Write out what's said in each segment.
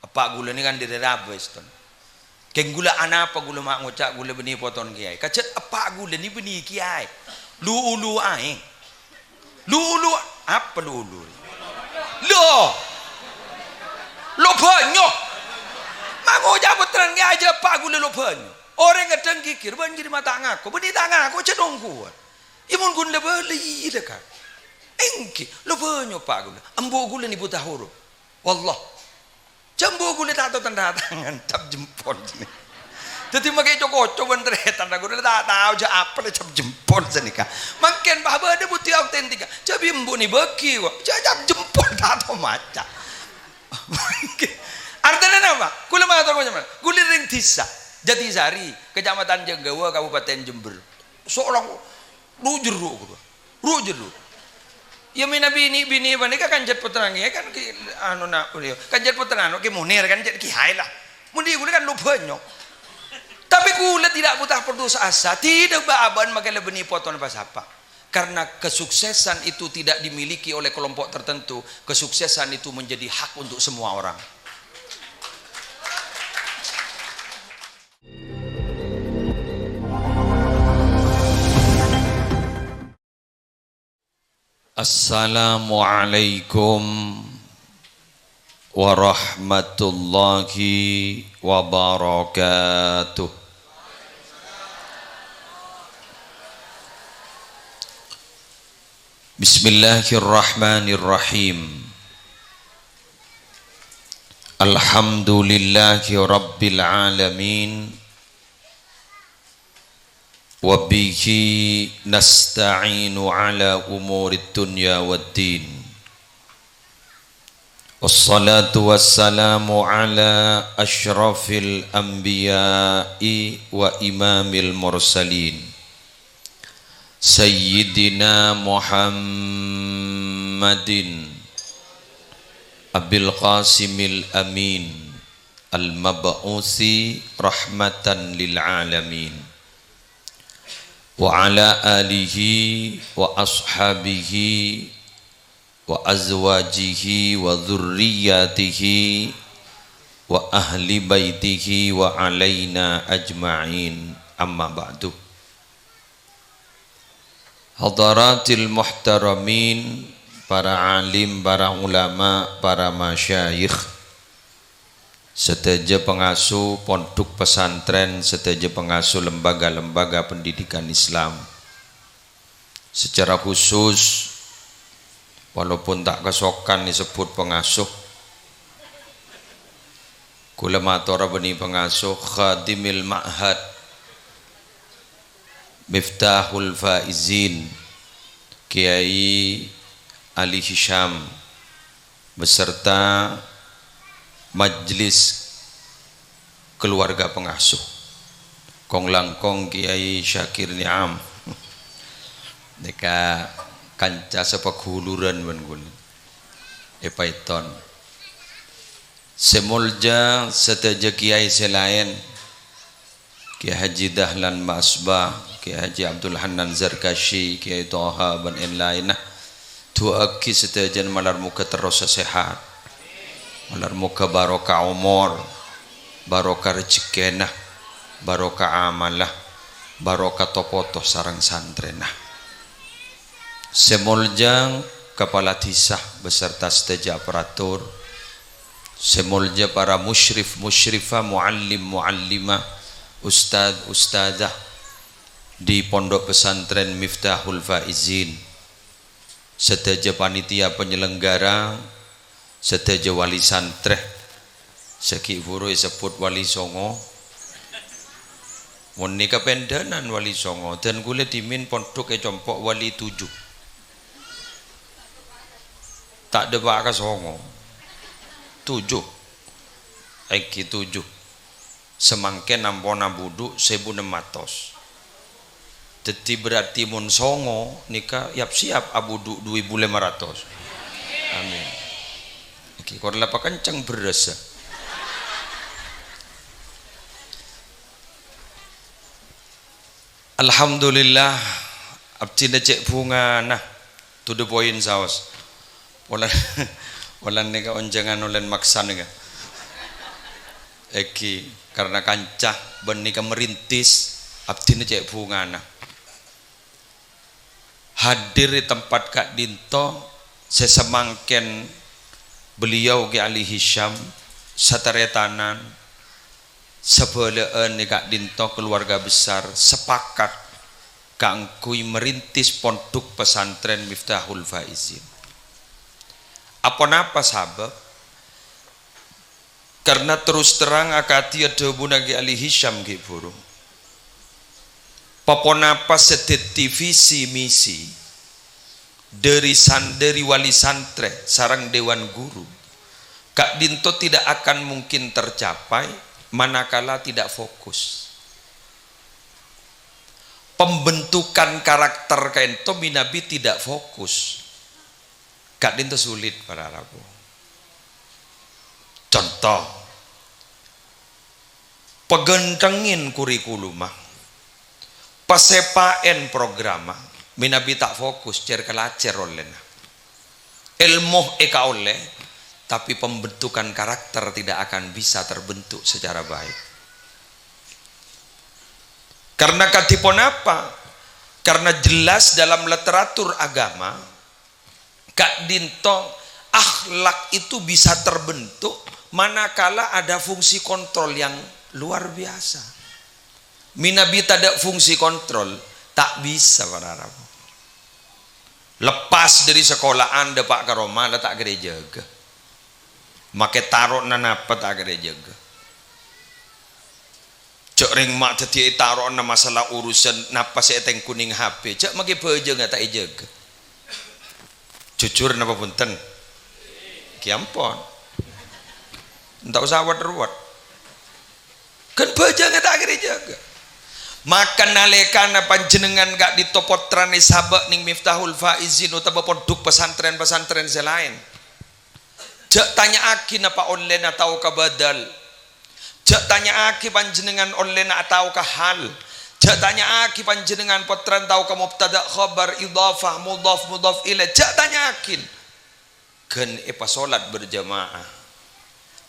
Apa gula ni kan dari rabes ton. Keng gula apa gula mak ngucak gula benih poton kiai. Kacet apa gula ni benih kiai. Lu ulu aing. Lu ulu apa lu ulu? Lo banyak. Mak ngucak putran kiai aja apa gula lo banyak. Orang kadang kikir ban jadi mata ngaku. Benih tak ngaku cedong kuat. Imun gula beli dekat. Engki lo banyak pak gula. Ambo gula ni buta huruf. Wallah. Jambu gula tak tahu tanda tangan cap jempol ni. Jadi makai cokok bentar tanda gula tak tahu je apa le cap jempol sini kah. Makin bahaba ada bukti autentik. Cabi embu ni beki kok. Cap jempol tak tahu macam. Artinya apa? Gula mana tahu macam mana? Gula ring tisa. Jatisari, Kecamatan Jenggawa, Kabupaten Jember. Seorang rujeru. Ya mina bini mereka kan jet putrang ya kan anu nak beliau kan jet putrang ke munir kan jet kiai lah mundi gula kan lu banyak tapi gula tidak buta putus asa tidak baaban makai lebeni poton pas apa karena kesuksesan itu tidak dimiliki oleh kelompok tertentu kesuksesan itu menjadi hak untuk semua orang. Assalamualaikum warahmatullahi wabarakatuh. Bismillahirrahmanirrahim. Alhamdulillahi rabbil alamin. Wabihi nasta'inu ala umurid dunya waddin. Wassalatu wassalamu ala ashrafil anbiya'i wa imamil mursalin Sayyidina Muhammadin Abil Qasimil Amin Al-Mab'uthi rahmatan lil alamin wa ala alihi wa ashabihi wa azwajihi wa dhurriyyatihi wa ahli baitihi wa alaina ajma'in amma ba'du. Hadaratil muhtaramin, para alim, para ulama, para masyayikh, seteja pengasuh pondok pesantren, seteja pengasuh lembaga-lembaga pendidikan Islam. Secara khusus, walaupun tak kesokan disebut pengasuh, kula matur bani pengasuh khadimil ma'had Miftahul Faizin Kiai Ali Hisham beserta Majlis keluarga pengasuh kong langkong Kiai Syakir Niam deka kanca sepak huluran bangul epaiton semolja seteja Kiai selain Kiai Haji Dahlan Masbah, Kiai Haji Abdul Hanan Zarkashi, Kiai Toha ban lainah dua ki seteja malar muka terus sehat malar muka barokah umur, barokah rezekenah, barokah amalah, barokah topoto sarang santrenah. Semoljang kepala tisah beserta seteja aparatur, semolja para musyrif musyrifah, muallim muallimah, ustad ustadzah di pondok pesantren Miftahul Faizin, seteja panitia penyelenggara, seteja wali santreh, seki furu sebut wali songo, muni kependenan wali songo, dan gule dimin pondok compok wali 7, tak ada baka songo, 7, eki 7, semangke nampona budu 1600, jadi berarti mun songo nikah yap siap abudu 2500, amin. Korla kencang berasa. Alhamdulillah abdi cek bunga nah to the point saus. Walan nega onjangan olen maksan nega. Eki karena kancah benika merintis abdine cek bungana hadir di tempat Kak Dinto sesemangken beliau ke Ali Hisham sataretanan sebelaan Kak Dinto keluarga besar sepakat kangkui merintis pondok pesantren Miftahul Faizin. Apa sabab? Karena terus terang akati ada bunagi Ali Hisham ke burung. Paponapa sedeti visi misi dari wali santre sarang dewan guru Kak Dinto tidak akan mungkin tercapai manakala tidak fokus. Pembentukan karakter kento minabi tidak fokus. Kak Dinto sulit para Rabu. Contoh, pegentengin kurikulum pasepaen programa minabi tak fokus cer kelacer oleh ilmu eka oleh tapi pembentukan karakter tidak akan bisa terbentuk secara baik karena katipun apa? Karena jelas dalam literatur agama Kak Dinto akhlak itu bisa terbentuk manakala ada fungsi kontrol yang luar biasa. Minabi tidak fungsi kontrol tak bisa para Arab. Lepas dari sekolahan depak ke Roma tak gereja jaga. Make taruh nanapa tak gereja jaga. Cek ring mak teti taruh na masalah urusan napa seteng kuning HP. Cek make beja nggak tak jaga. Jujur napa punten. Kiampon. Entah usah ruwet. Kan beja nggak tak gereja jaga. Maka nalekana panjenengan gak ditopotrane sabak ning Miftahul Faizin utawa pondok pesantren-pesantren selain. Jak tanya aki napa online atau kabadal. Jak tanya aki panjenengan online atau kahal. Jak tanya aki panjenengan potran tau ka mubtada khabar idhafah mudhaf ilaih. Jak tanya akin. Gen epa salat berjamaah.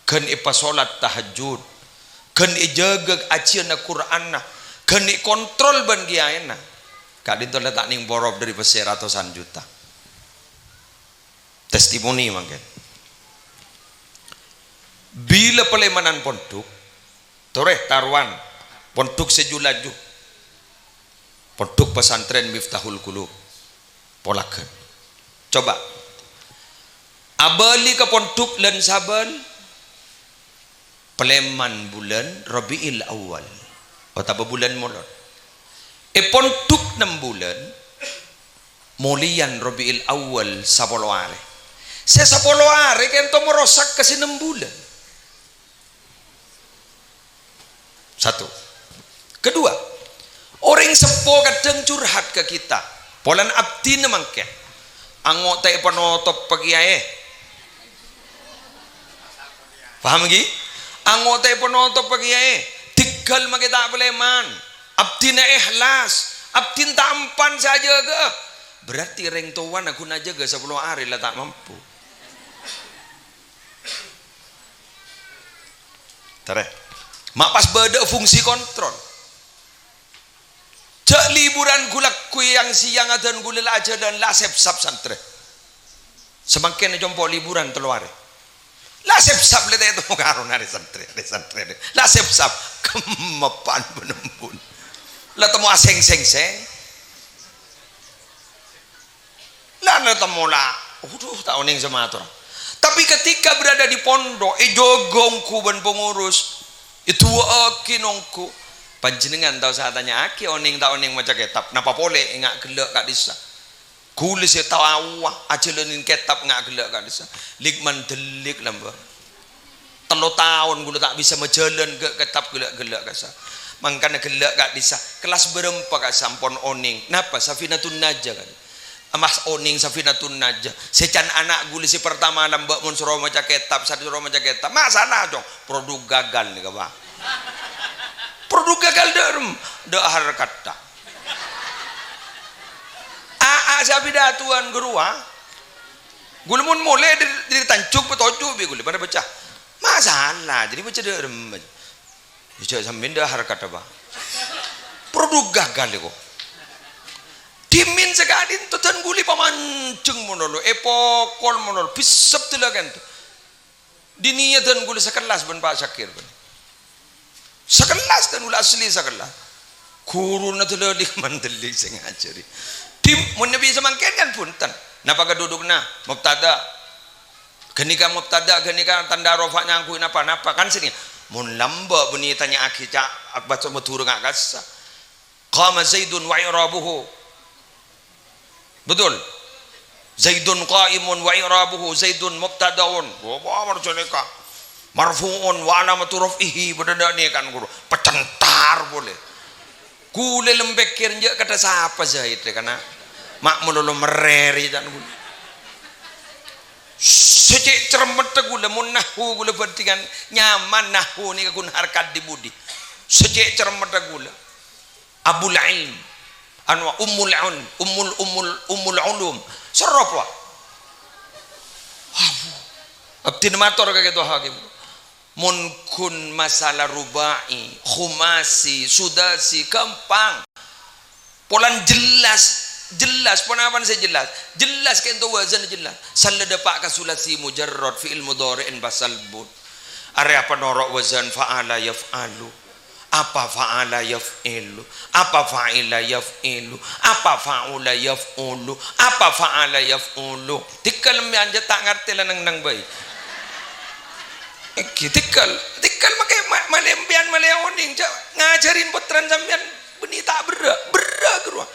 Gen epa salat tahajud. Gen ijaga aciana Qur'anna. Geni kontrol ban kiaena. Kak Dinto letak ning borob dari pesi ratusan juta. Testimoni mangken. Bila pelemanan pondok, toreh taruhan pondok sejulaju. Pondok pesantren Miftahul Qulub. Polakan. Coba. Abali ke pondok lan sabal peleman bulan Rabiul Awal. Otapa bulan molot. Pondok 6 bulan mulian Rabiul Awal 10 hari. Saya 10 hari kento merosak ke 6 bulan. Satu. Kedua, orang sepo kadang curhat ke kita. Polan abdi nemangke. Angok tay penotop pagi ae. Paham lagi? Angok tay penotop pagi ae. Tigal makita peleman abdina ikhlas abdin tampan saja ke berarti reng tuan aku najaga 10 hari lah tak mampu tere mak pas beda fungsi kontrol cek liburan gulak kui yang siang dan gulil aja dan lasep sab santre semakin jompo liburan teluare lasep sab lete itu karun hari santre lasep sab kemepan penembun lah temu aseng seng lah temu lah tak oning sama atur tapi ketika berada di pondok jogongku ben pengurus itu akinongku panjenengan tahu saya tanya aki oning tak oning maca kitab napa boleh ngak gelek kak disa kulis ya tahu awah ajelenin kitab ngak gelek kak disa likman delik lambang 3 tahun gue tak bisa menjalan ke kitab gelak-gelak kasa. Makanya gelak gak bisa. Kelas berempat kak sampon oning. Napa? Safinatun Najah kan. Amas oning Safinatun Najah. Secan anak gue si pertama lambak mun suruh maca kitab, satu suruh maca kitab. Masalah dong. Produk gagal nih kak. Produk gagal dahar kata. Safidatuan gerua. Gue mun mulai dari tancuk petoju bi gue pada pecah. masalah jadi macam derem ya sambil dah harkat apa produk gagal kok dimin sekali tu tan guli pamancung monolo epokol monolo pisap telagan tu diniya tan guli sekelas ban Pak Syakir ban sekelas tan guli asli sekelas guru na telolik mandelik sing ngajari tim mun nabi semangken kan punten napa duduk na mubtada genika mubtada genika tanda rafa nyangkuin apa-apa kan sini mun lamba bunyi tanya akhi cak baca matur ngakasa qama zaidun wa i'rabuhu betul zaidun qa'imun wa i'rabuhu zaidun mubtadaun apa marjonika marfu'un wa alamatu raf'ihi bedana ni kan guru pecentar boleh kule lembekir je kata siapa Zaid karena mak melulu mereri dan gula secek cermet gula mun nahwu gula pentingan nyaman nahwu ni kun harkat di budi secek cermet gula abul ilm anwa ummul ulum serap wa abdin mator kayak gitu hakim mun kun masalah rubai khumasi sudasi gampang polan jelas penapan saya jelas kan tu wazan jelas salada pak kasulasi mujarrad fi'il mudhari'in basal bud are apa norok wazan fa'ala yaf'alu apa fa'ala yaf'ilu apa fa'ila yaf'ilu apa fa'ula yaf'ulu apa fa'ala yaf'ulu tikal mi anja tak ngerti lah nang baik tikal makai malembian maleoning ngajarin putran sampean beni tak berak keruah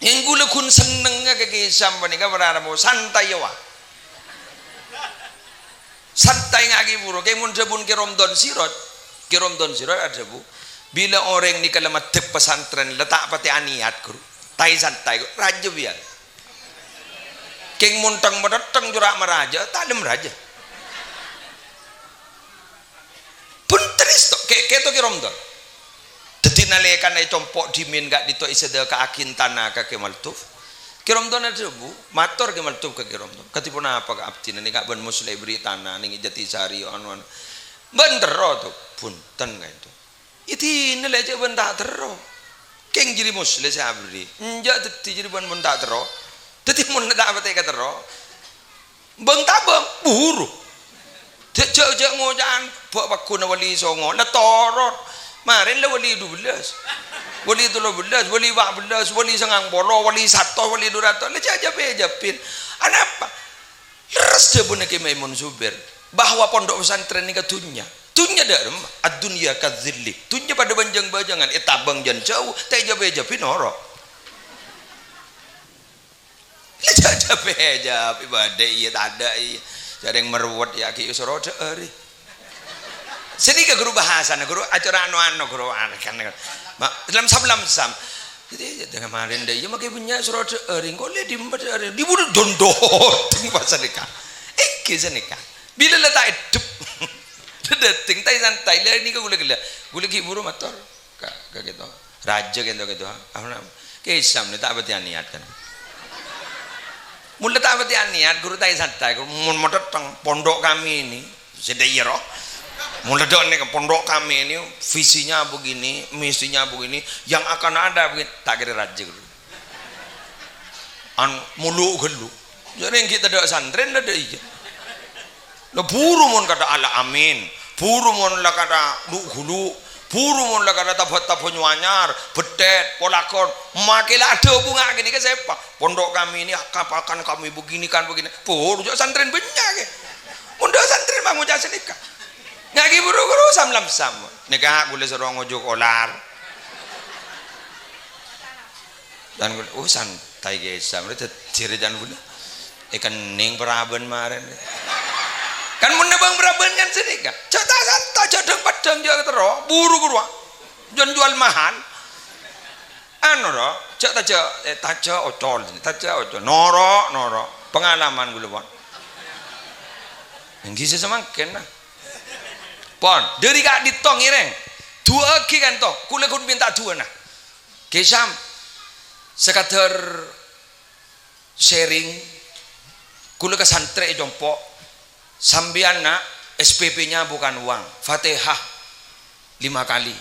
yang gula kun senengnya ke kisam bani ka berada mau santai ya santai ngagi buru kayak mun jebun ki Ramadan sirot ada bu bila orang ni kalau matek pesantren letak pati aniat guru tai santai raja biar keng muntang medatang jurak meraja tak ada meraja pun teris to kayak to ki Ramadan jadi nalekan ay compok dimin gak dito isada ka akin tanah ka kemaltuf kiromdon ada bu mator kemaltuf ka kiromdon katipun apa ka abtin ni gak ban muslay beri tanah ning jati sari anu bener to punten ka itu iti nilai je ban tak tero keng jiri muslay sa abri nja deti jiri ban mun tak tero deti mun tak pate ka tero bang tabang buru je ngojan bak bakuna wali songo na torot Marin lah wali 12, wali 13, wali 14, wali sangang bolo, wali 1, wali 200. Leja japin. Anapa? Leres dia punya ke Maimun Zubir bahwa pondok pesantren ini ketunya. Tunya dalam ad-dunya kadzilli. Tunya pada banjang-banjangan tabang jan jauh, tak japin orok. Leja japin ibadah iya tak ada iya. Jadi yang meruat ya ki usoro deuri. Sini ke guru bahasa, guru acara anu guru kan dalam sablam sam. Jadi dengan kemarin dia makai punya surat ring kole di bunuh dondo bahasa nikah. Senika. Bila letak hidup, deting tai santai lah ini ke gula ki buru motor, kak gitu. Raja gitu. Apa nama? Kisam ni tak berarti niat kan. Mula tak berarti niat guru tai santai. Mun motor pondok kami ini sedayero. Mulai dari pondok kami ini visinya begini, misinya begini, yang akan ada begini, tak kira raja dulu. Mulu gelu. Jadi yang kita ada santren ada iya. Lo buru mon kata ala amin, buru mon lah kata lu gulu, buru mon lah kata tabat nyuanyar, bedet, polakon, makilah ada bunga gini ke siapa? Pondok kami ini akan kami begini kan begini. Buru juga santren banyak ke. Pondok santren bangun jasa nikah. Ngagi buru-buru sam nikah boleh serong ojo kolar dan santai guys sam itu ciri dan boleh ikan ning peraban maren kan menebang peraban kan sedikit cata santai cadang padang jaga tero buru-buru jual mahal taja ocol noro pengalaman gue lupa yang kisah semakin lah pon dari kak ditong ireng dua lagi kan toh kula kun minta dua nah kesam sekadar sharing kula ke santri jompo sambian nak SPP-nya bukan uang, Fatihah 5 kali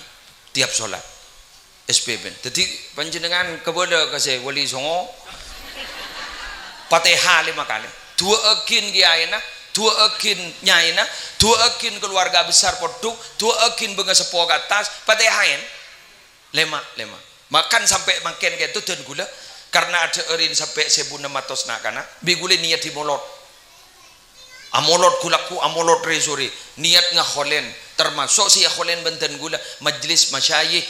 tiap sholat SPP. Jadi panjenengan kepada kasih wali songo Fatihah 5 kali. Dua ekin kiaina, dua ekin nyaina, dua ekin keluarga besar poduk, dua ekin benga sepo ke atas, Fatihahin 5. Makan sampai makan kayak itu dan gula karena ada erin sampai 1600 nak kana bigule niat dimolot. Amolot gulaku amolot resuri niat ngakholen termasuk si akholen benten gula majlis masyayikh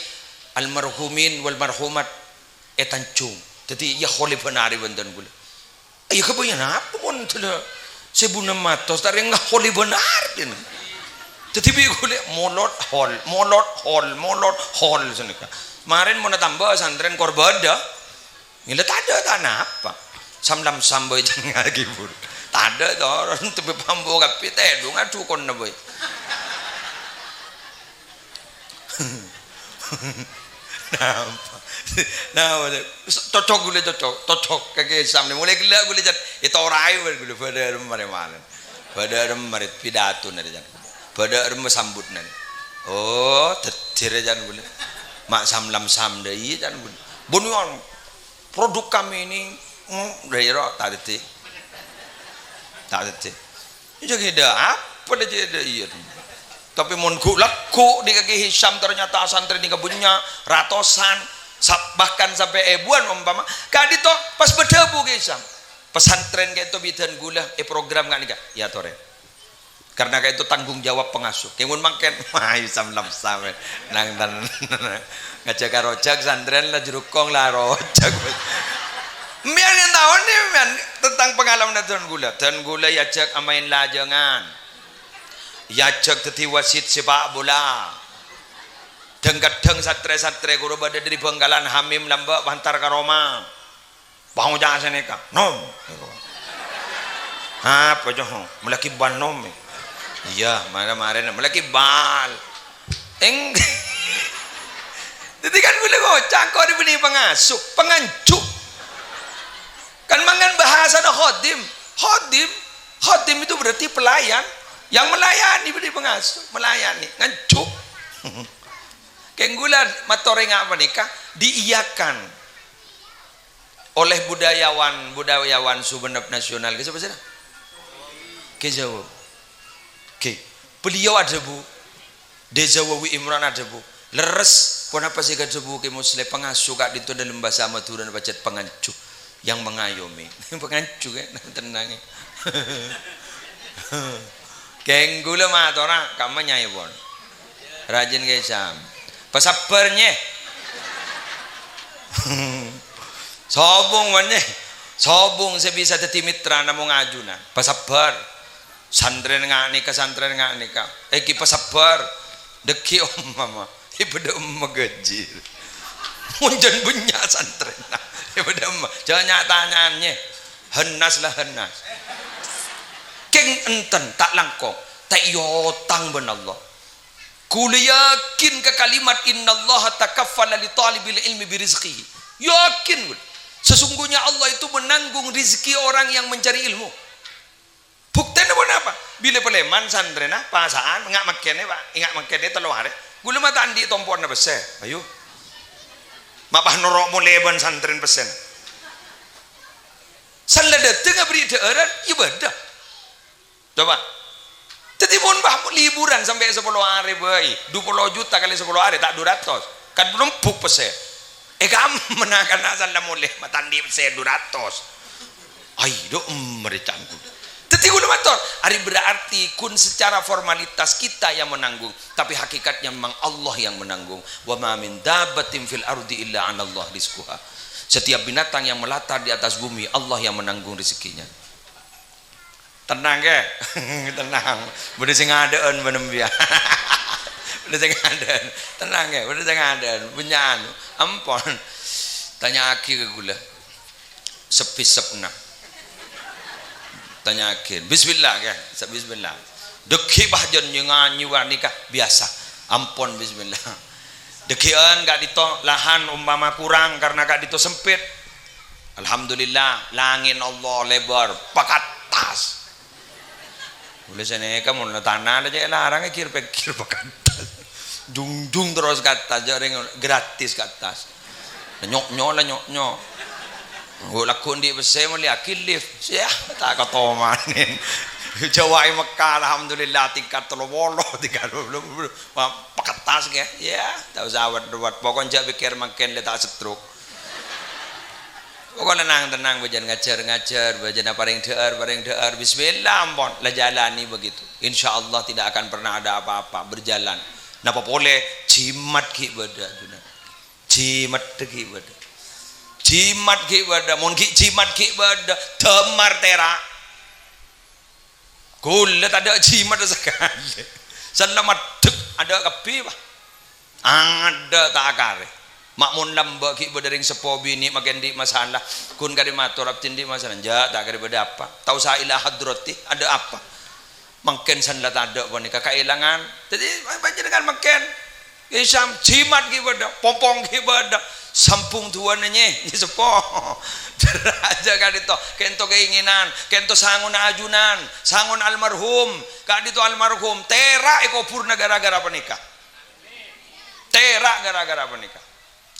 almarhumin wal marhumat etancung. Jadi ya khole benari benten gula. Ayo kebanyakan apa pun telah 1600 dari ngakholen benar din. Jadi bigule molot hol senika. Kemarin mau tambah santren korbada ngilet ada tanah apa samlam samboy jangan gibur ada orang tapi pambo kapi tedung adu kon na boy nah cocok gule cocok kage samne mulai gila gule jat itu orai gule pada remare malan pada remare pidato na jan pada rem sambut na oh tetir jan gule mak samlam samdai jan gule bunuan produk kami ini daerah tak detik jadi ada apa aja iya tapi mon laku di kaki Hisam ternyata santri di kebunnya ratusan bahkan sampai ribuan umpama kadito pas berdebu ke Hisam pesantren kayak itu bidan gula program kan nika ya tore karena kayak itu tanggung jawab pengasuh kemun makan wah Hisam lamsam nang ngajak rojak santren lah jerukong lah rojak mian yang tahu nih mian tentang pengalaman dan gula yajak amain lajangan yajak teti wasit sepak bola dan kadang satre guru pada dari Benggalan Hamim lambak bantar ke Roma bang jangan seneka nom apa johong melaki bal nom iya kemarin melaki bal jadi kan gue ngocak kok diberi pengasuh penganjuk kan mangan bahasa ada khodim itu berarti pelayan yang melayani beri pengasuh melayani ngancuk kenggulan matore apa nikah diiyakan oleh budayawan Sumeneb nasional ke siapa sih ke Jawa ke beliau ada bu Dezawawi Imran ada bu leres pun apa sih kejebu ke muslim pengasuh kak itu dalam bahasa Madura bacet pengancu yang mengayomi pengancu kan tenangnya kenggula mah orang kamu nyai pun rajin ke Isam pesabarnya sobung sebisa teti mitra namun ngajuna pesabar santren ngak nikah ki pesabar deki mama ibadah megajir munjan bunya santren ibadah jangan nyatanyanya hennas keng enten tak langkong tak yotang ben Allah kul yakin ke kalimat innallaha takaffala li talibil ilmi birizqihi yakin sesungguhnya Allah itu menanggung rizki orang yang mencari ilmu buktinya apa bila peleman santren pasaan ngak makene pak ngak makene telu hari gula mata andi tompon na bese ayo mapah norok mo leban santren pesen salada tengah beri daerah ibadah coba jadi mohon bah liburan sampai 10 hari boy 20 juta kali 10 hari tak 200 kan belum buk pesen kamu menakan asal dah mulai mata andi pesen 200 ayo mereka jadi gula motor hari berarti kun secara formalitas kita yang menanggung tapi hakikatnya memang Allah yang menanggung wa ma min dabbatin fil ardi illa 'ala Allah rizquha setiap binatang yang melata di atas bumi Allah yang menanggung rezekinya tenang ke tenang bener sing ngadeun bener biar bener sing ngadeun tenang ke bener sing ngadeun benyan ampun tanya aki ke gula sepisepna tanya akhir bismillah kan bismillah deki bahjan nyanyi nikah biasa ampun bismillah dekian gak dito lahan umpama kurang karena gak dito sempit alhamdulillah langin Allah lebar pakat tas tulisannya kamu tanah aja larang kir pikir bekantas dung terus ke atas jaring gratis ke atas nyok lah nyok gue lakon di besar mulia kilif siah tak ketomanin Jawa Mekah alhamdulillah tingkat telo wolo tingkat belum paketas ya tahu sawat buat pokoknya pikir makin letak setruk pokoknya tenang bajan ngajar bajan paring dear bismillah ampun lah jalani begitu insyaallah tidak akan pernah ada apa-apa berjalan napa boleh jimat ki beda jimat ki beda mun ki jimat ki beda demar terak kulit ada jimat sekali selamat ada kepi ada tak akare makmun lamba ki berdering sepo bini makin di masalah kun kari matur abtin di masalah ja tak kari beda apa tahu sa ila hadrati ada apa makin sanlat ada pun kekailangan jadi panjenengan makin isam jimat ki beda pompong ki beda sampung tuannya ni sepo aja kan itu kento keinginan kento sangun ajunan sangun almarhum kan itu almarhum terak ekopur gara-gara penikah terak gara-gara penikah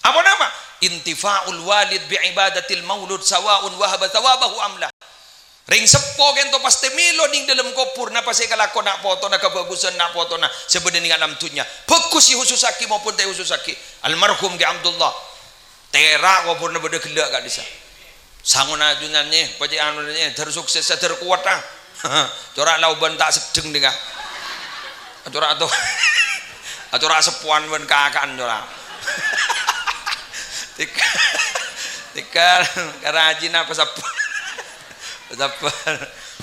apa nama intifa'ul walid bi ibadatil maulud sawaun wahaba thawabahu amla ring sepo kento pasti milo ning dalam kopur napa saya kalakon nak foto nak kebagusan nak foto nak sebenarnya alam tunya bagus si khususaki maupun teh khususaki almarhum ki Abdullah terak kopur na beda gelak kat desa sangun ajunannya paji anunya tersukses terkuat ah corak lauban tak sedeng dengan corak corak sepuan ben kakan corak tikar karajin apa sapuan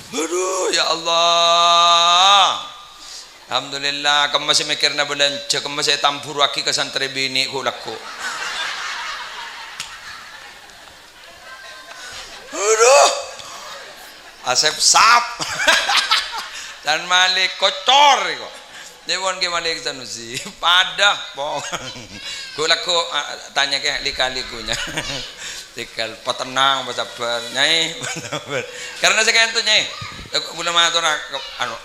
aduh ya Allah alhamdulillah kamu masih mikirna belanja kamu masih tampur waki ke santri bini ku laku aduh Asep sap dan Malik kocor kok Dewon ke Malik Sanusi padah bohong gue laku tanya ke lika-likunya tinggal petenang bersabar nyai karena saya kayak itu nyai belum atur anu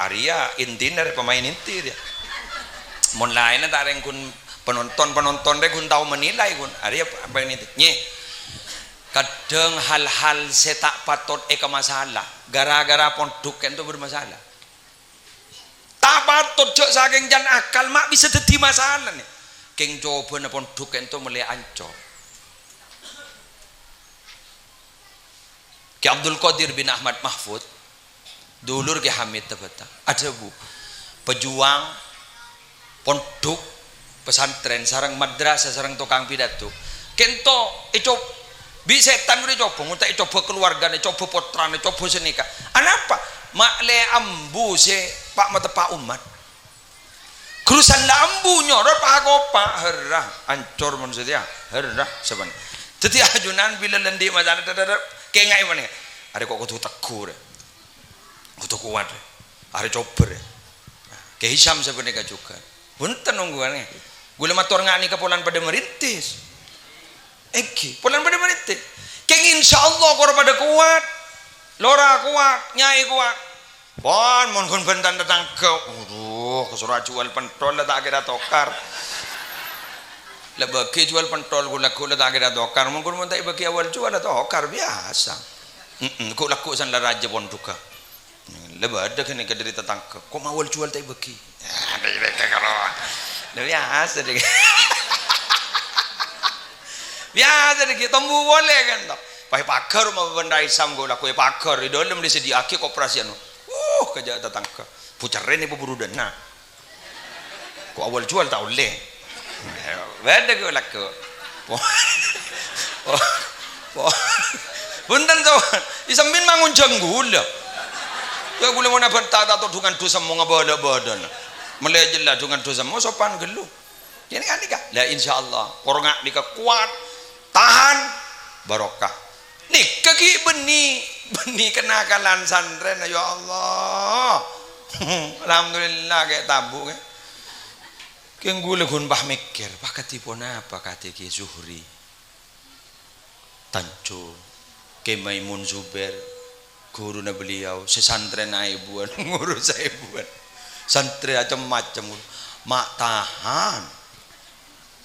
Arya inti dari pemain inti dia mon lainnya tak ada yang kun penonton deh kun tahu menilai kun Arya apa ini nyai kadang hal-hal saya tak patut masalah gara-gara pondok itu bermasalah tak patut jok saking jan akal mak bisa jadi masalah nih keng coba nepon duken itu mulai ancor Ki Abdul Qadir bin Ahmad Mahfud dulur Ki Hamid Tabata ada bu pejuang pondok pesantren sarang madrasah sarang tukang pidato kento itu bisetan udah coba ngutak coba keluarganya coba putranya coba senikah anapa mak le ambu se pak mata pak umat kerusan lambu nyorot pak kopa herah ancor manusia herah sebenarnya jadi ajunan bila lendi macam ada kayak ngai mana ada kok kutu tegur kutu kuat ada coba kayak Hisham sebenarnya juga punten nungguannya gula mator ngani kepulan pada merintis pulan pada merintis kayak insyaallah kor pada kuat lora kuat nyai kuat pon mon kun bentan datang ke kesuruh jual pentol lah tak kira tokar lah bagi jual pentol gula tak kira tokar mon kun tak bagi awal jual lah tokar biasa ku laku san lah raja pon duka lebih ada kini ke dari tetang ke kok awal jual tak bagi biasa deh biasa deh tombu boleh kan tak pai pakar mau benda isam go laku pakar di dalam disediakan koperasi anu kerja datang ke pucarin ibu buru dana kok awal jual tak boleh beda ke laku punten tu isam bin mangun jenggul ya gula mana bentar atau dengan dosa mau ngabada-bada melejelah dengan dosa mau sopan gelu ini kan nikah lah insyaallah korongak nikah kuat tahan barokah nikah ki benih kenakalan santren ya Allah alhamdulillah kayak tabu kan keng gule gun bah mikir pak katipun apa kata Ki Zuhri Tanco Ki Maimun Zubair Guruna beliau sesantren aibuan ngurus aibuan santri macam-macam mak tahan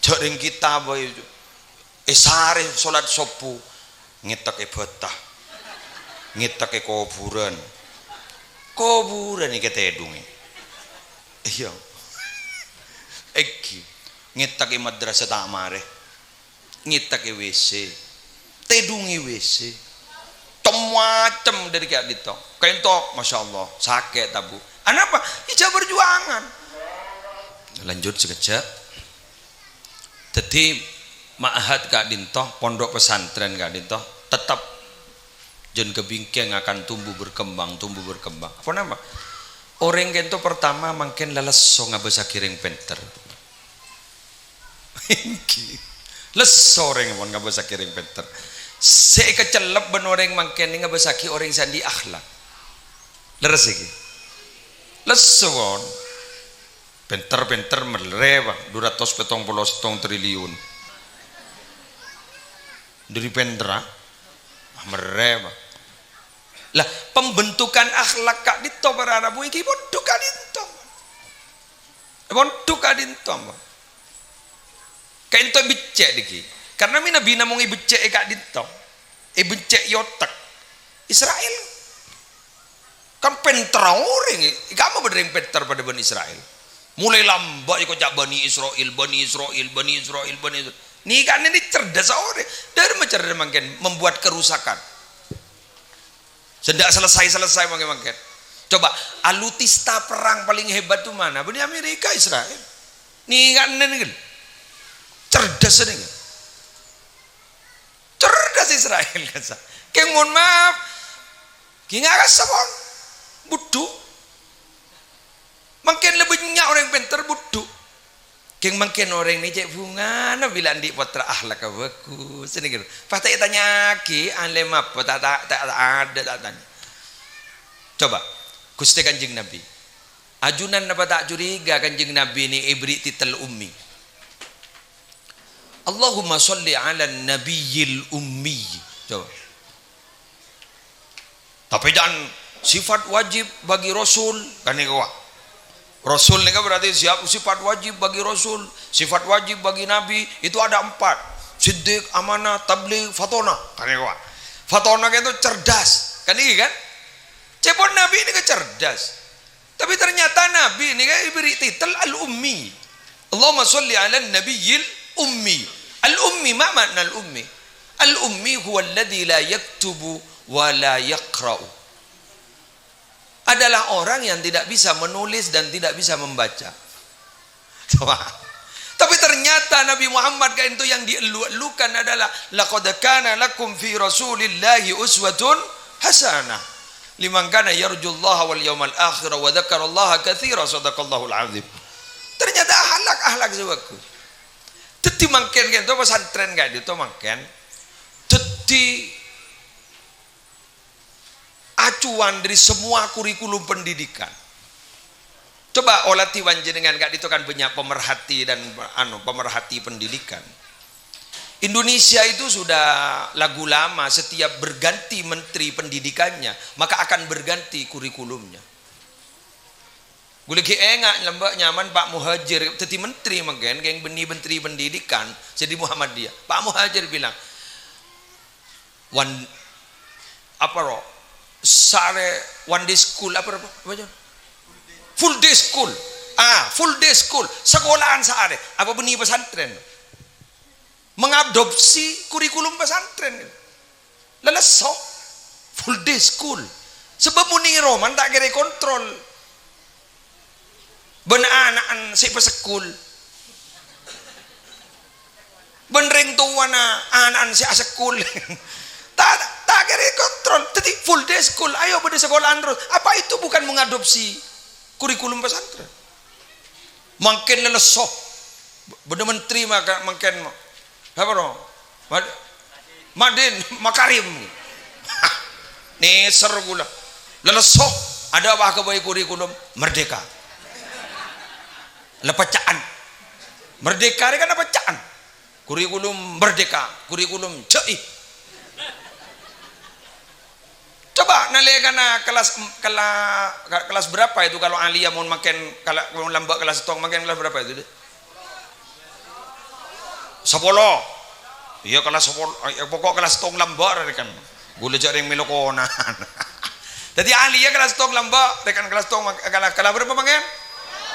jaring kita boy sare salat sopu ngetake betah ngetake kuburan iki tedunge iya iki ngetake madrasah tak mare ngetake WC tedungi WC macam dari kayak gitu kentok masya Allah sakit tabu apa ijab berjuangan lanjut sekejap jadi ma'had Kak Dinto pondok pesantren Kak Dinto tetap jen kebingkeng akan tumbuh berkembang apa nama orang kento pertama makin leles ngabasa kiring penter leso orang yang ngabasa kiring penter saya kecelep ben orang makin ni ngabasaki orang sandi akhlak leres iki leson penter merlewa 270 triliun dari pendra merlewa lah pembentukan akhlak Kak Dito berana bu iki bodoh Kak Dito kayak becek diki karena mina bina mau ibecek Kak Dito ibecek yotak Israel kan pentra orang kamu berdering penter pada Bani Israel mulai lambat ikut jak Bani Israel nih kan ini cerdas orang dari mencerdas makin membuat kerusakan tidak selesai makin coba alutista perang paling hebat tuh mana Bani Amerika Israel nih kan ini cerdas nih cerdas Israel kasa. Keng mohon maaf, keng akan sabon, budu. Makin lebih nyak orang pintar budu. Keng makin orang ni cek bunga, na bilang di potra ahlak bagus. Sini gitu. Patah tanya ki, alem apa tak ada tak tanya. Coba, Gusti Kanjeng Nabi. Ajunan apa tak curiga Kanjeng Nabi ni ibri titel ummi. Allahumma sholli ala nabiyil ummi. Coba. Tapi jangan sifat wajib bagi Rasul kan itu. Rasul ini berarti sifat wajib bagi Rasul, sifat wajib bagi Nabi itu ada 4. Siddiq, amanah, tabligh, fatona kan itu. Fatona itu cerdas kan ini kan. Cepon Nabi ini cerdas. Tapi ternyata Nabi ini kan diberi titel al-ummi. Allahumma sholli ala nabiyil ummi. Al-ummi ma makna al-ummi? Al-ummi huwa alladhi la yaktubu wa la yaqra'u. Adalah orang yang tidak bisa menulis dan tidak bisa membaca. Coba. Tapi ternyata Nabi Muhammad kan itu yang dielu-elukan adalah laqad kana lakum fi rasulillahi uswatun hasanah liman kana yarjullaha wal yawmal akhir wa dzakarallaha katsira sadaqallahul azim. Ternyata akhlak sewaku. Jadi makin gitu pesantren kayak gitu makin jadi acuan dari semua kurikulum pendidikan. Coba olah tiwan jenengan kayak itu kan banyak pemerhati dan pemerhati pendidikan. Indonesia itu sudah lagu lama, setiap berganti menteri pendidikannya maka akan berganti kurikulumnya. Gue lagi enggak lembak nyaman Pak Muhajir jadi menteri makan geng benih menteri pendidikan jadi Muhammadiyah. Pak Muhajir bilang one day school full day school full day school sekolahan sehari apa benih pesantren mengadopsi kurikulum pesantren leles full day school sebab muni roman tak kira kontrol benar-benar si pesekul benring tuwana anak si asekul tak kira kontrol jadi full day school ayo pada sekolahan terus apa itu bukan mengadopsi kurikulum pesantren makin lelesoh bener menteri makin apa dong Madin Makarim nih seru gula lelesoh ada apa kebaik kurikulum merdeka lepecaan merdeka ini kan lepecaan kurikulum merdeka kurikulum CI coba nalekana kelas berapa itu kalau alia mau makan kalau mau lambak kelas tong makan kelas berapa itu deh? 10. Iya kelas 10 pokok kelas tong lambak rekan. Gula jaring melokonan. Jadi alia kelas tong lambak rekan kelas tong kelas berapa makan?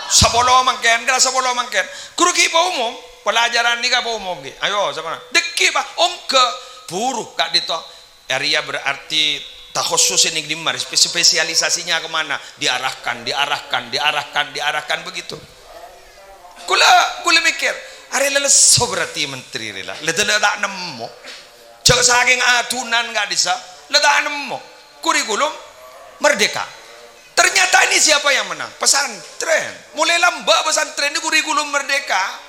10 makan kelas 10 makan. Guru ki umum pelajaran ni ka umum ki. Ayo sama. Deki pak ongke buruh kak dito. Area berarti takhusus ini dimar spesialisasinya kemana diarahkan begitu. Kula mikir are leso berarti menteri rela ledele tak nemu jauh saking adunan nggak bisa letak nemu kurikulum merdeka. Ternyata ini siapa yang menang? Pesantren. Mulai lambak pesantren ini kurikulum merdeka.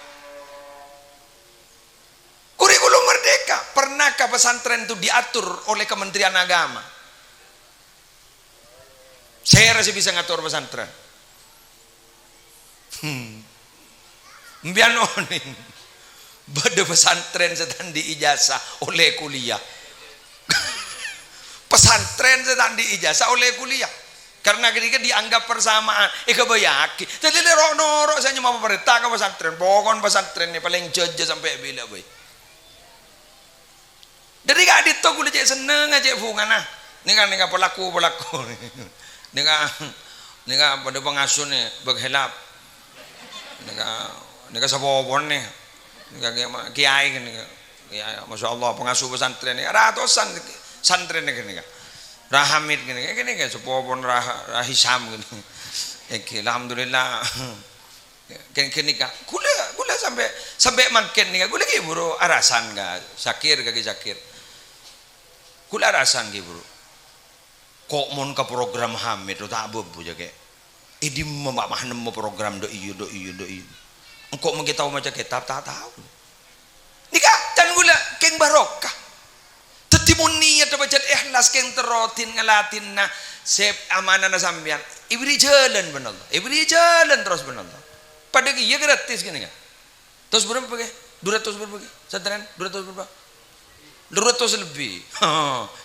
Kurikulum merdeka. Pernahkah pesantren itu diatur oleh Kementerian Agama? Saya rasa bisa ngatur pesantren. Mbian oning. Bade pesantren setan di ijazah oleh kuliah. Pesantren setan di ijazah oleh kuliah. Karena ketika dianggap persamaan, kebayaki. Jadi norok saya cuma pemerintah ke pesantren. Pokoknya pesantren ini paling jauh sampai bila boy. Dari kak Adito gue cek seneng aja bunga nah. Ini kan pelaku. Ini kan pada pengasuh nih berhelap. Ini kan sabobon nih. Ini kan kiai kan. Ya, masya Allah pengasuh pesantren ini ratusan santren ini kan. Rahamid gini kan sabobon rahisam gini. Alhamdulillah. Kini kan. Gula sampai makin nih. Gula ki buru arasan ga sakir kaki sakir. Kula rasan ki bro. Kok mon ke program Hamid do tak bebu ja ke. Idi mamah nemu program do iyo. Engkau mungkin tahu macam kitab tak tahu. Nikah dan gula keng barokah. Tetimun niat baca ikhlas keng terotin ngelatin na sep amanah na sambian. Ibri jalan benar. Ibri jalan terus benar. Pada ki ya gratis gini kan. Terus berapa ke? 200 berapa ke? Sadaran 200 berapa? 200 lebih.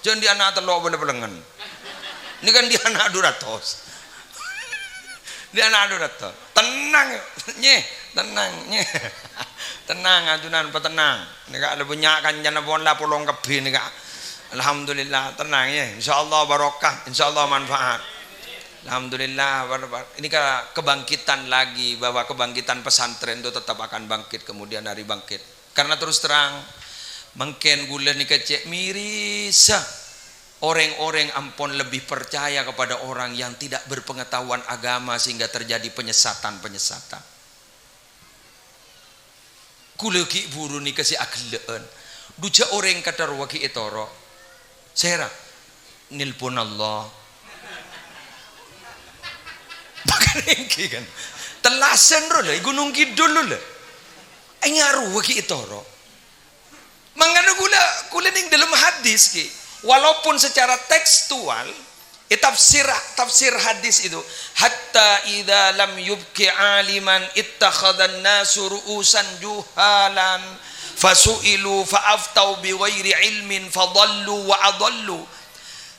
Jangan di anak telok boleh pelengan. Ini kan di anak 200. Di anak 200. Tenang, tenang. Ajunan petenang. Ini kak ada punya kan jana bonla polong kebi ini kak. Alhamdulillah tenang ya. Insyaallah barokah, insyaallah manfaat. Alhamdulillah. Ini kan kebangkitan lagi, bahwa kebangkitan pesantren itu tetap akan bangkit kemudian hari bangkit. Karena terus terang mungkin gula ni kecek mirisa orang-orang ampun lebih percaya kepada orang yang tidak berpengetahuan agama sehingga terjadi penyesatan. Gula ki buru ni kasih akhilan. Duja orang kata ruwaki etoro. Sera nilpon Allah. Bakarengki kan. Telasan ro lah Gunung Kidul lah. Engaru waki etoro. Mangana gula ning dalam hadis ki walaupun secara tekstual tafsir hadis itu hatta idza lam yubqi aliman ittakhadhan nasu ru'usan juhalan fasu'ilu fa'aftau bighairi ilmin fadallu wa adallu,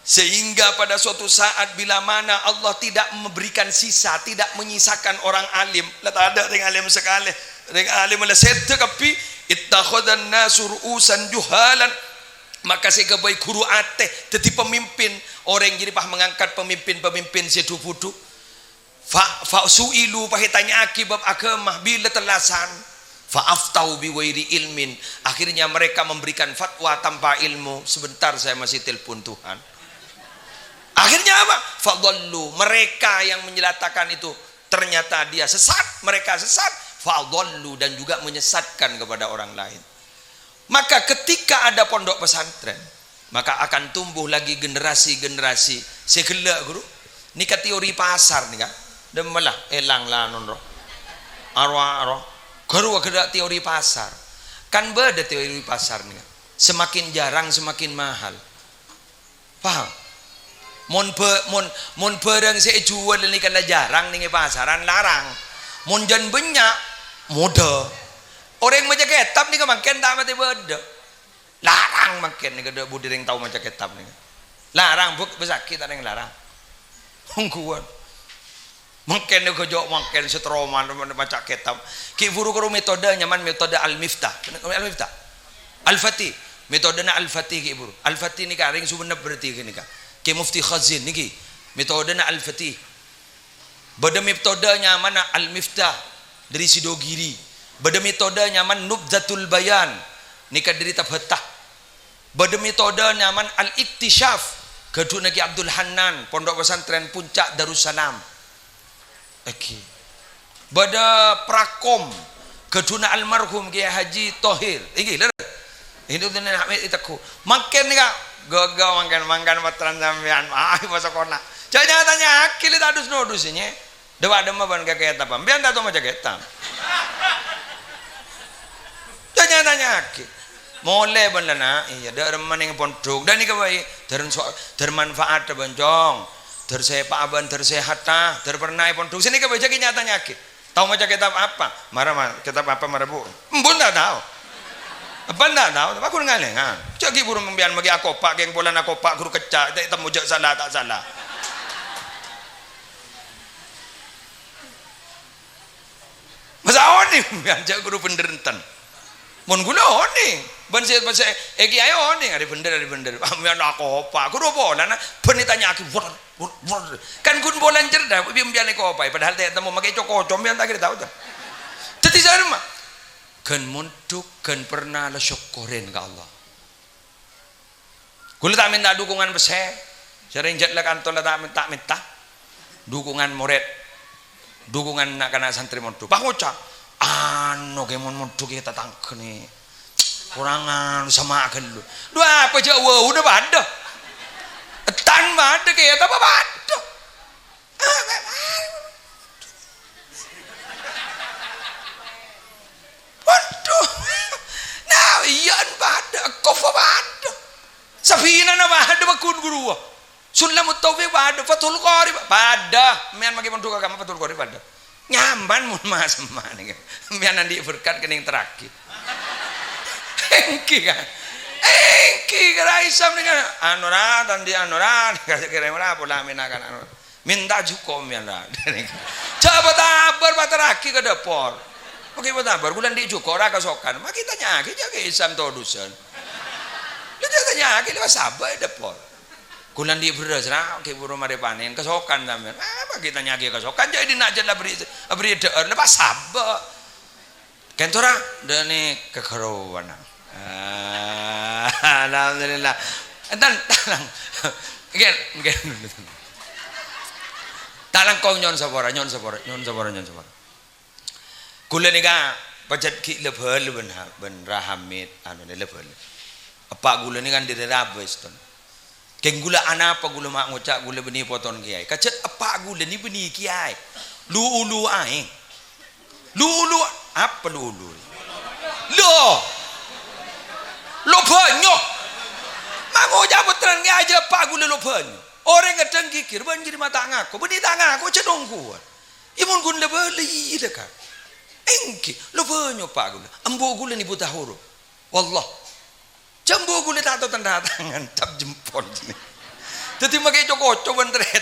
sehingga pada suatu saat bila mana Allah tidak memberikan sisa, tidak menyisakan orang alim, lah tak ada dengan alim sekali dengan alim lah sete kapi ittakhadhan nasu ru'usan juhalan, maka saya kebaik guru ate jadi pemimpin orang jadi pah mengangkat pemimpin sedupudu fa'su'ilu pahitanya akibat agama bila telasan fa'aftau biwairi ilmin, akhirnya mereka memberikan fatwa tanpa ilmu. Sebentar saya masih telepon Tuhan. Akhirnya apa? Fadallu, mereka yang menyelatakan itu ternyata dia sesat, mereka sesat. Fadallu, dan juga menyesatkan kepada orang lain. Maka ketika ada pondok pesantren, maka akan tumbuh lagi generasi-generasi segala guru. Nika teori pasar nih kan, demelah elang lah nonro. Arwah guru ada teori pasar. Kan beda teori pasar nih kan. Semakin jarang semakin mahal. Paham? Mon barang saya jual ini kan jarang nih pasaran larang. Mon jan banyak muda orang macam kitab ni kan makin tak mati beda larang makin ni kada budi ring tahu macam kitab ni Larang buk besakit ada yang larang. Kuat. Mungkin dia kejok mungkin setroman baca kitab. Ki buru karo metode nyaman metode al-miftah. Al-miftah. Al-fatih. Metodenya al-fatih ki buru. Al-fatih ni ka ring subenep berarti ni ka. Ki mufti Khazin niki. Metodenya al-fatih. Beda metodenya mana al-miftah dari Sidogiri. Beda metodenya man nubzatul bayan nika dari tabhatah. Beda metodenya man al-iktishaf kedua Ki Abdul Hanan pondok pesantren Puncak Darussalam. Oke. Beda prakom kedua almarhum Kiai Haji Thohir. Iki lho. Ini tuh nih Hamid itaku. Makan nih kak. Gagal makan matran sampean. Masa kona. Jangan tanya akil itu adus nodus ini. Dewa dema ban kakek apa? Biar tak tahu macam kita. Jangan tanya akil. Mulai benar iya. Derman yang pondok dan ini kebaik. Dermanfaat terbenjong. Tersepak aban tersehat terpernah pondok sini kebaik jadi nyatanya akil. Tahu macam kitab apa? Marah kitab apa marah bu? Mbun tak tahu. Apa tak tahu? Aku ngalengan. Jadi burung membian bagi aku pak, geng bolan aku pak guru kecak. Jadi temu jak salah tak salah. Masa oni membian jak guru penderenten. Mun gula oni. Ban saya eki ayo oni ada bener. Membian aku pak guru bolan. Ben tanya aku kan gun bolan cerdas. Membian aku apa? Padahal tak temu makai cokocom membian tak kira tahu dah. Jadi saya mah. Kan munduk kan pernah la syukurin ke Allah. Kula tak minta dukungan besar. Sering jet la kantor la tak minta dukungan murid. Dukungan nak kana santri munduk. Pak ngocak anu ge mun munduk kita tangkeni. Kurangan sama gelu. Dua apa Jawa udah pada. Tan pada ke apa pada. Waduh, nah iya pada, kofa pada, Safina na pada bakun guru, Sulamut Taufiq pada, Fathul Qari pada, mian magi pun duka kama Fathul Qari pada, nyaman mun mas mana, mian nanti berkat kening terakhir, engki kan, engki keraisam dengan anurat dan di anurat, kira-kira mana pula minakan anurat, minta jukom mian lah, coba tabar terakhir ke dapur. Oke betabar bulan di Joko ora kasokan. Mak kita nyaki jaga Islam todusan. Lu jaga nyaki lewat sabar depol. Kulan di beras ra oke buru mare panen kasokan sampean. Apa kita nyaki kasokan jadi nak jala beri deur lepas sabar. Kentora dene kekeruan. Alhamdulillah. Entan talang. Gen. Talang kau nyon sabora. Kula ni ka pacet ki lebel ben rahamit anu ne lebel. Apa gula ni kan dire rabes ton. Keng gula ana apa gula mak ngucak gula beni poton kiai. Kacet apa gula ni beni kiai. Lu aing. Lu apa lu? Lo banyo. Mak ngucak putran kiai aja apa gula lo banyo. Orang ngedeng kikir ban jadi mata ngaku. Beni tangan aku cedong kuat. Imun gun lebel dekat. Engki, lo banyak pak gula, embo gula ni buta huruf, wallah, jambu gula tak tahu tanda tangan, cap jempol sini. Jadi makai cokok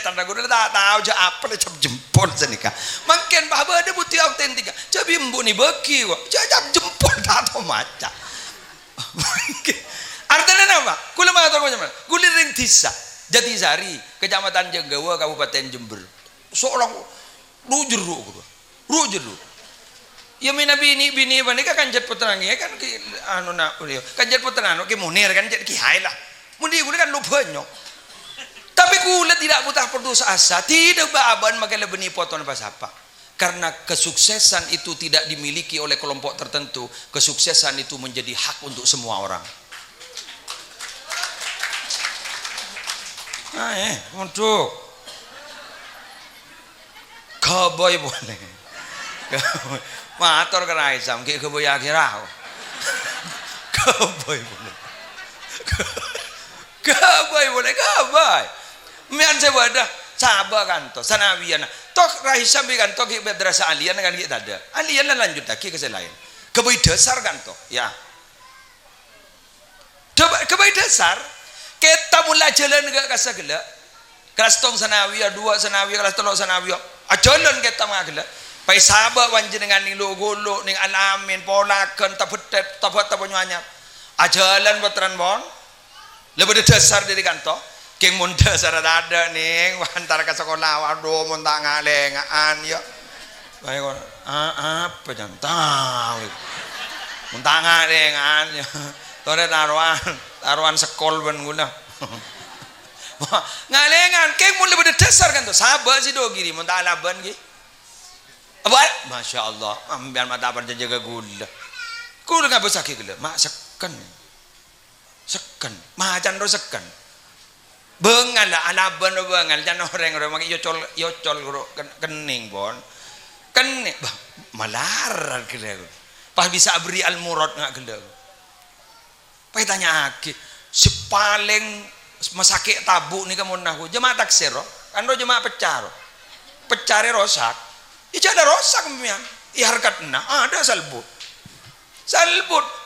tanda gula tak tahu je apa le cap jempol sini kah. Makin bahwa ada bukti autentik, jadi embo ni beki, cap jempol tak tahu macam. Artinya apa? Gula mana tahu macam mana? Gula ring desa, Jatisari, Kecamatan Jenggawa, Kabupaten Jember. Seorang rujur. Ya mina bini banika kan jet putrang ya kan ki anu nak beliau kan jet putrang ki munir kan jet ki hai lah mundi gula kan lu banyak tapi gula tidak buta putus asa tidak baaban makai lebeni poton pas apa karena kesuksesan itu tidak dimiliki oleh kelompok tertentu kesuksesan itu menjadi hak untuk semua orang. Untuk kaboy boleh matur keraisam ki keboy akhirah kaboy mian sebadah sabar kan to sanawian tok raisam kan to ki madrasah alian kan kita ada alian lanjut lagi ke lain keboy dasar kan to ya keboy dasar kita mulai jalan gak kasar gelak kelas tong sanawiyah 2 sanawiyah kelas 3 sanawiyah jalan kita mah gelak pai sahabat panjenengan ning logolo ning alamin polaken tapetet tapat taponyanya ajalan veteran bon lebih dasar dari kantor keng mun dasar ada ning antar ke sekolah waduh mun tak ngalengaan ya bae kon apa jangan tahu mun tak ngalengaan ya tore taruhan sekol ben gula ngalengan keng mun lebih dasar kan tuh sahabat si do giri mun tak laban gi apa masya Allah ambil mata berjaga gula gula nggak bisa gila mak sekan macan ro sekan bengal lah alaban ro bengal jangan orang maki yocol ro kening bon kening malaran gila pas bisa beri al murad nggak gila pas tanya aki si paling masakit tabuk nih kamu nahu jemaah taksir ro kan ro jemaah pecah rosak ija ada rosak mian i harkat nah ada salbut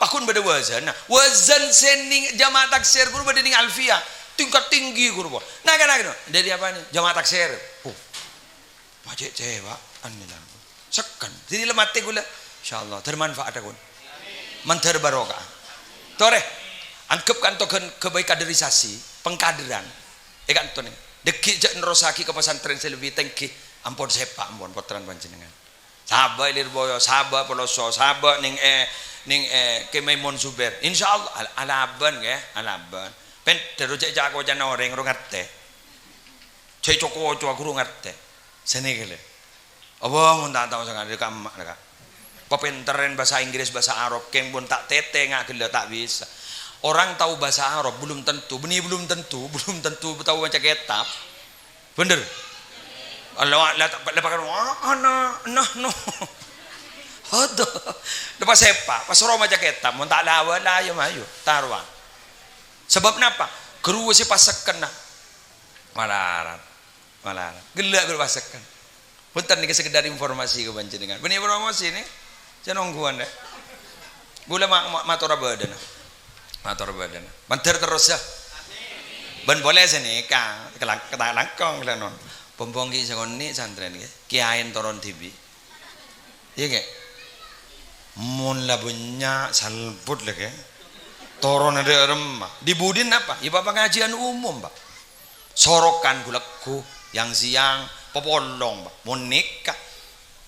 pakun beda wazan nah wazan sening jamaah taksir guru beda ning alfiyah tingkat tinggi guru nah kan dari apa nih jamaah taksir macet cewa anilah sekan jadi lemate gula insyaallah termanfaat akun mantar barokah tore angkep kanto kebaik kaderisasi pengkaderan kanto nih dekik jak nerosaki ke pesantren selebih tengki ampun sepak ampun potran panjenengan sahabat Lirboyo sahabat Peloso sahabat ning Kemaimun Suber insyaallah alaban ya alaban pen terus cek aku jana orang ngerte cek coko aku ngerte sene gele apa mun tak tahu sangat dekat mak dekat pepenteren bahasa Inggris bahasa Arab keng pun tak tete ngak gele tak bisa orang tahu bahasa Arab belum tentu belum tentu tahu baca kitab bener Allah lepakan no ada lepas sepak pas Roma jaketam mun tak lawan lah ayo mayu taruan sebab napa guru si pasekan nah malaran gelak guru pasekan punten niki sekedar informasi ke panjenengan benih promosi nih jangan nungguan deh gula matur badan manter terus ya ben boleh sini kita langkong non pompongki sakoni santren nggih kiain toron tibi iya nggih mun labunya salput lagi toron ada remah di budin apa ya bapak pengajian umum pak sorokan gulaku yang siang popolong pak mun nikah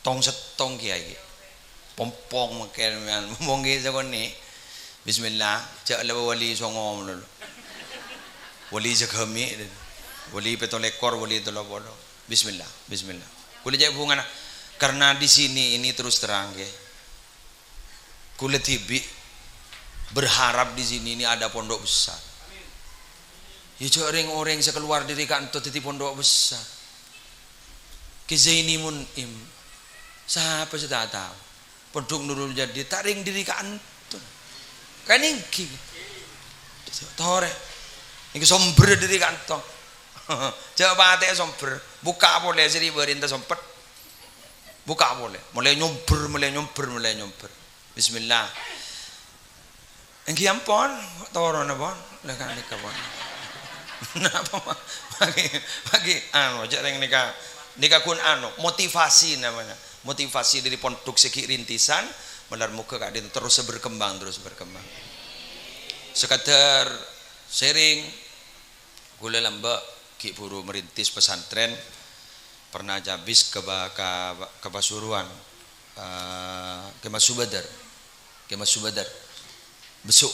tong setong kiai pompong makan pompongki sakoni bismillah cak lewa wali songom lho wali jakami wali petolekor wali tolopolo bismillah kula jek hubungan karena di sini ini terus terang ya kula tibi berharap di sini ini ada pondok besar ya orang sekeluar dari kantor titi pondok besar ke Zaini Munim siapa sudah tahu pondok Nurul Jadi taring diri kantor kan ingki tore ingki somber diri kantor coba ate somber buka boleh jadi berinta sompet buka boleh mulai nyomper bismillah engki ampun toro na bon lekan nikah bon napa bagi anu jareng nikah kun anu motivasi namanya motivasi dari pondok segi rintisan melar muka kak dia terus berkembang sekadar sharing gula lamba ki buru merintis pesantren pernah habis ke Pasuruan ke Mas Subadar besok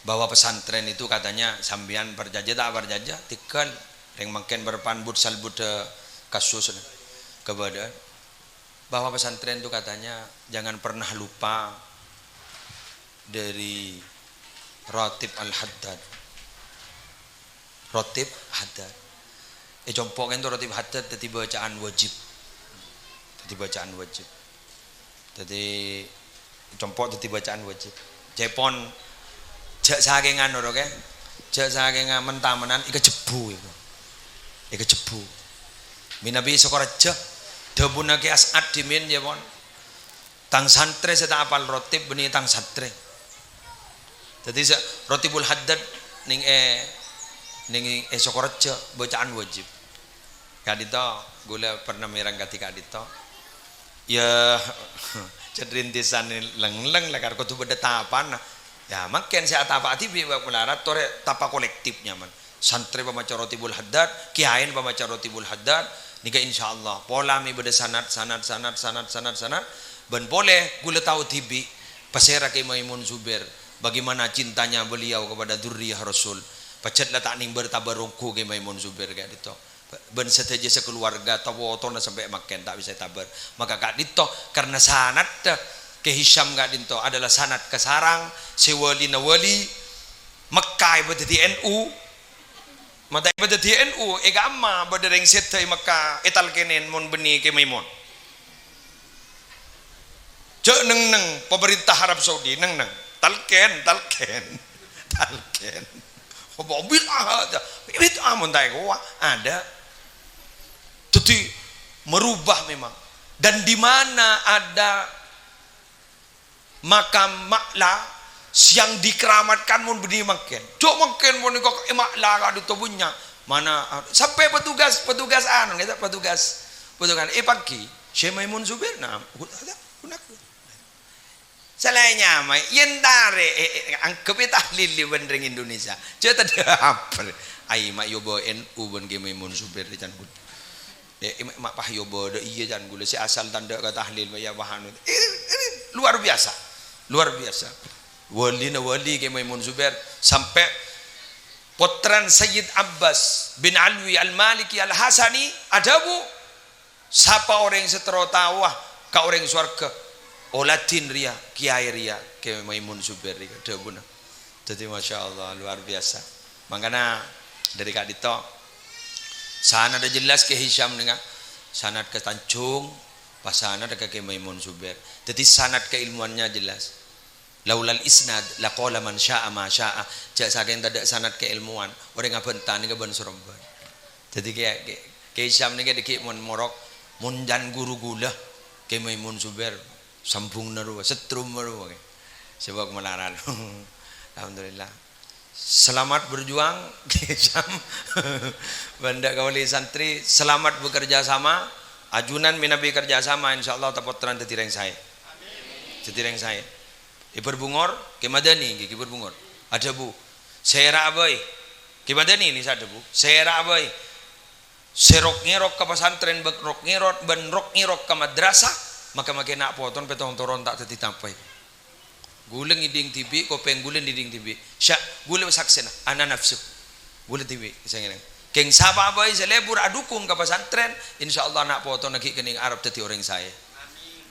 bawa pesantren itu katanya sambian berjajah tikal yang makin berpanbut salbut kasus kepada bahwa pesantren itu katanya jangan pernah lupa dari Ratib Haddad jompok itu Ratib Haddad tadi bacaan wajib jadi jompok tadi bacaan wajib Jepon jak saking anu ro ke jak saking mentamenan ika jebu minabi Sokorejo dabunake As'ad dimin Jepon tang santre saya tak apal Ratib benih tang santre jadi Ratibul Haddad ning Sokorejo bacaan wajib kadito gula pernah mirang ketika kadito ya cedrintisan leng-leng lah karena kudu beda tahapan ya makin saya tapa ati biwak melarat tore tapa kolektifnya man santri pemaca rotibul haddad kiain pemaca rotibul haddad nika insyaallah pola mi beda sanad ben boleh gula tahu tibi pasera ke Maimun Zubair bagaimana cintanya beliau kepada dzurriyyah Rasul pacet lah tak ning bertabarungku ke Maimun Zubair kayak gitu ben seteja sekeluarga tawotona sampai makan tak bisa tabar maka kak dito karena sanad ke Hisham kak dito adalah sanad ke sarang sewali nawali Mekah berdadi NU mata berdadi NU agama berdereng setai Mekah etal kenen mon beni ke Maimun cek neng pemerintah Arab Saudi neng talken mobil ada itu amun tak ada jadi merubah memang dan di mana ada makam makla yang dikeramatkan mun beni makin cok makin mun kok makla ka ditubuhnya mana sampai petugas anu kita petugas pagi Syekh Maimun Zubair nah salahnya mah yen tare anggap tahlil di bendering Indonesia cek ada apa ai mak yobo NU ben ge Maimun Zubair di can mak pah yobo de iya jan gula si asal tanda ka tahlil ya bahan ini luar biasa wali ke Maimun Zubair sampai potran Sayyid Abbas bin Alwi Al-Maliki Al-Hasani adabu siapa orang yang setero tawah ka orang surga Olatin ria kiai ria ke Maimun Zubair ada buna jadi masya Allah luar biasa makanya dari kak dito sana ada jelas ke Hisham dengan sanad ke Tanjung pas sanad ke Maimun Zubair jadi sanad keilmuannya jelas laulal isnad laqala man syaa ma syaa jak saking tidak sanad keilmuan orang ngabentan ke ban Surabaya jadi ke Hisham nih ke mon morok mundan guru gula ke Maimun Zubair sambung naru setrum naru sebab melarat alhamdulillah selamat berjuang Hisham banda kawali santri selamat bekerja sama ajunan minabi kerja sama insyaallah tapotran tetireng saya berbungor ke Madani ke berbungor ada bu saya abai ke Madani ini ada bu saya abai serok ngirok ke pesantren rok ngirot ben rok ngirok ke madrasah maka makin nak potong petong toron tak teti tampai guleng iding tibi kopeng guleng iding tibi syak guleng saksena ana nafsu guleng tibi saya ngene keng sapa boy selebur adukung ke pesantren insyaallah nak potong lagi kening Arab teti orang saya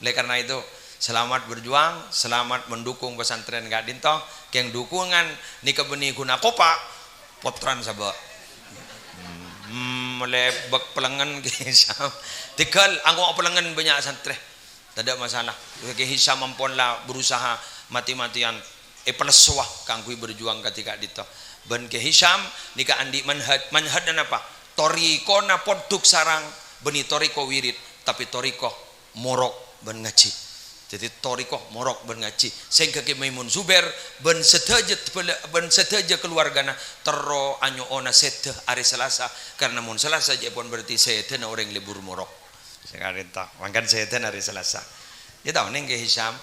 oleh karena itu selamat berjuang selamat mendukung pesantren gak dinto keng dukungan nika benih guna kopa potran sabak melebek pelengan Hisham tikal anggo pelengan banyak santri tidak masalah ke Hisham mamponlah berusaha mati-matian peleswah kangkui berjuang ketika dito ben ke Hisham nika andi manhad dan apa toriko na poduk sarang beni toriko wirid tapi toriko morok ben ngaji jadi toriko morok ben ngaji sehingga ke Maimun Zubair ben sedaja keluargana terro anyo ona sete hari Selasa karena mun Selasa je pun berarti sete na orang libur morok sekarang tak makan sete hari Selasa ya tahu neng ke Hisham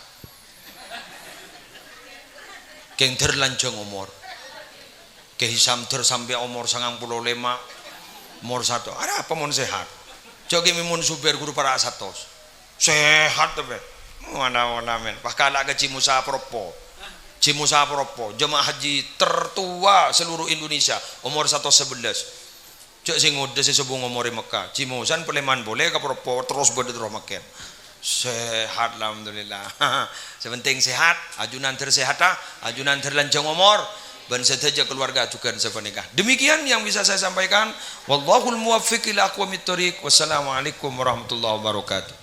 keng terlanjang umur ke Hisham sampai umur 95 umur 1 ada apa mun sehat jogi Maimun Zubair guru para asatos sehat tapi mana men pakala ke Cimusa Propo jemaah haji tertua seluruh Indonesia umur 111 cek sing udah sesubung umur Mekah Cimusan Peleman boleh ke Propo terus berderah makan sehat alhamdulillah sepenting sehat ajunan tersehat ajunan terlanjang umur dan sedaja keluarga juga sepenikah demikian yang bisa saya sampaikan wallahul muwaffiq ila aqwamit thoriq wassalamualaikum warahmatullahi wabarakatuh